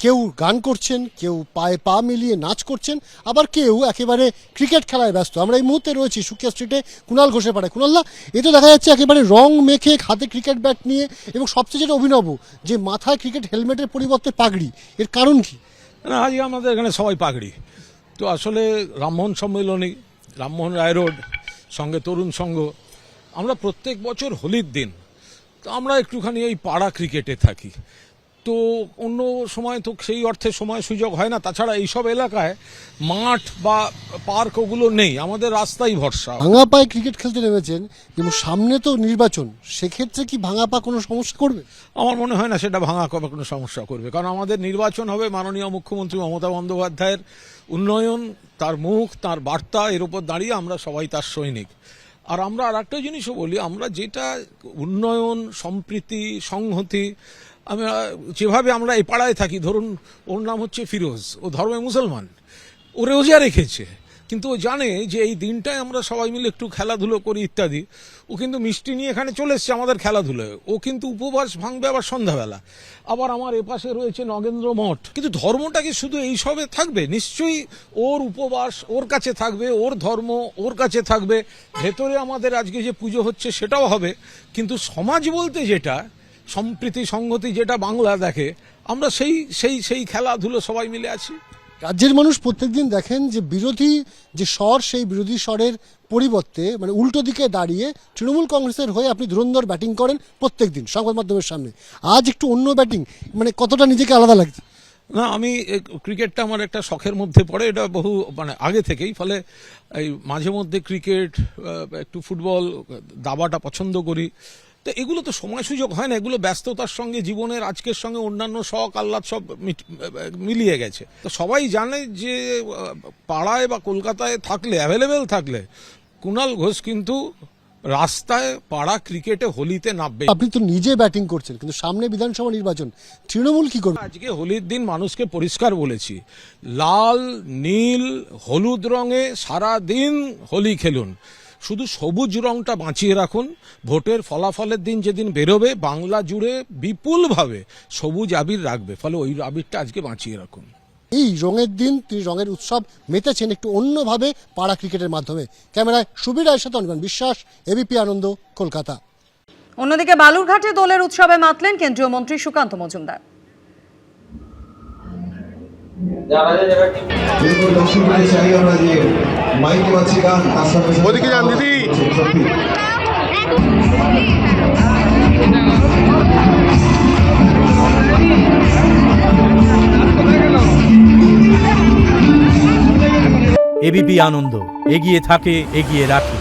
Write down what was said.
কেউ গান করছেন, কেউ পায়ে পা মিলিয়ে নাচ করছেন, আবার কেউ একেবারে ক্রিকেট খেলায় ব্যস্ত। আমরা এই মুহূর্তে রয়েছি সুকিয়া স্ট্রিটে কুণাল ঘোষের পাড়ায়। কুণাল্লা, এ তো দেখা যাচ্ছে একেবারে রং মেখে হাতে ক্রিকেট ব্যাট নিয়ে, এবং সবচেয়ে যেটা অভিনব যে মাথায় ক্রিকেট হেলমেটের পরিবর্তে পাগড়ি, এর কারণ কি? না, আজকে আমাদের এখানে সবাই পাগড়ি। তো আসলে রামমোহন সম্মেলনী, রামমোহন রায় রোড, সঙ্গে তরুণ সংঘ, আমরা প্রত্যেক বছর হোলির দিন তো আমরা একটুখানি এই পাড়া ক্রিকেটে থাকি। তো অন্য সময় তো সেই অর্থে সময় সুযোগ হয় না। তাছাড়া এইসব এলাকায় মাঠ বা পার্ক ওগুলো নেই, আমাদের রাস্তাই ভরসা। ভাঙা পায়ে ক্রিকেট খেলতে নেমেছেন, কিন্তু সামনে তো নির্বাচন, সেক্ষেত্রে কি ভাঙা পা কোনো সমস্যা করবে? আমার মনে হয় না সেটা ভাঙা কবে কোনো সমস্যা করবে, কারণ আমাদের নির্বাচন হবে মাননীয় মুখ্যমন্ত্রী মমতা বন্দ্যোপাধ্যায়ের উন্নয়ন, তার মুখ, তার বার্তা, এর উপর দাঁড়িয়ে আমরা সবাই তার সৈনিক। আর আমরা আর একটা জিনিসও বলি, আমরা যেটা উন্নয়ন, সম্প্রীতি, সংহতি, যেভাবে আমরা এই পাড়ায় থাকি, ধরুন ওর নাম হচ্ছে ফিরোজ, ও ধর্মে মুসলমান, ও রোজা রেখেছে, কিন্তু ও জানে যে এই দিনটায় আমরা সবাই মিলে একটু খেলাধুলো করি ইত্যাদি। ও কিন্তু মিষ্টি নিয়ে এখানে চলে এসছে আমাদের খেলাধুলোয়, ও কিন্তু উপবাস ভাঙবে আবার সন্ধ্যাবেলা। আবার আমার এপাশে রয়েছে নগেন্দ্র মঠ। কিন্তু ধর্মটা কি শুধু এইসবে থাকবে? নিশ্চয়ই ওর উপবাস ওর কাছে থাকবে, ওর ধর্ম ওর কাছে থাকবে, ভেতরে আমাদের আজকে যে পুজো হচ্ছে সেটাও হবে। কিন্তু সমাজ বলতে যেটা সম্প্রীতি সংহতি, যেটা বাংলা দেখে, আমরা সেই সেই সেই খেলাধুলো সবাই মিলে আছি। রাজ্যের মানুষ প্রত্যেকদিন দেখেন যে বিরোধী যে স্বর, সেই বিরোধী স্বরের পরিবর্তে মানে উল্টো দিকে দাঁড়িয়ে তৃণমূল কংগ্রেসের হয়ে আপনি ধুরন্ধর ব্যাটিং করেন প্রত্যেক দিন সংবাদ মাধ্যমের সামনে। আজ একটু অন্য ব্যাটিং, মানে কতটা নিজেকে আলাদা লাগছে? না, আমি ক্রিকেটটা আমার একটা শখের মধ্যে পড়ে, এটা বহু আগে থেকেই। ফলে এই মাঝে মধ্যে ক্রিকেট, একটু ফুটবল, দাবাটা পছন্দ করি। তো এগুলো তো সময় সুযোগ হয় না, এগুলো ব্যস্ততার সঙ্গে জীবনের আজকের সঙ্গে অন্যান্য শখ আহ্লাদ সব মিলিয়ে গেছে। তো সবাই জানে যে পাড়ায় বা কলকাতায় থাকলে, অ্যাভেলেবেল থাকলে, কুণাল ঘোষ কিন্তু রাস্তায় পাড়া ক্রিকেটে হোলিতে নামবে। আপনি তো নিজে ব্যাটিং করছেন, কিন্তু সামনে বিধানসভা নির্বাচন, তৃণমূল কি করবে? আজকে হোলির দিন মানুষকে পরিষ্কার বলেছি, লাল, নীল, হলুদ রঙে সারা দিন হোলি খেলুন, শুধু সবুজ রংটা বাঁচিয়ে রাখুন। ভোটের ফলাফলের দিন যেদিন বেরোবে, বাংলা জুড়ে বিপুলভাবে সবুজ আবির রাখবে, ফলে ওই আবিরটা আজকে বাঁচিয়ে রাখুন। এই রঙের দিন তিনি রঙের উৎসব মেতেছেন একটু অন্যভাবে পাড়া ক্রিকেটের মাধ্যমে। ক্যামেরায় সুবীর রায়ের সাথে অনির্বাণ বিশ্বাস, এবিপি আনন্দ, কলকাতা। অন্যদিকে বালুরঘাটে দোলের উৎসবে মাতলেন কেন্দ্রীয় মন্ত্রী সুকান্ত মজুমদার। ওদিকে যান দিদি। এবিপি আনন্দ, এগিয়ে থাকে, এগিয়ে রাখে।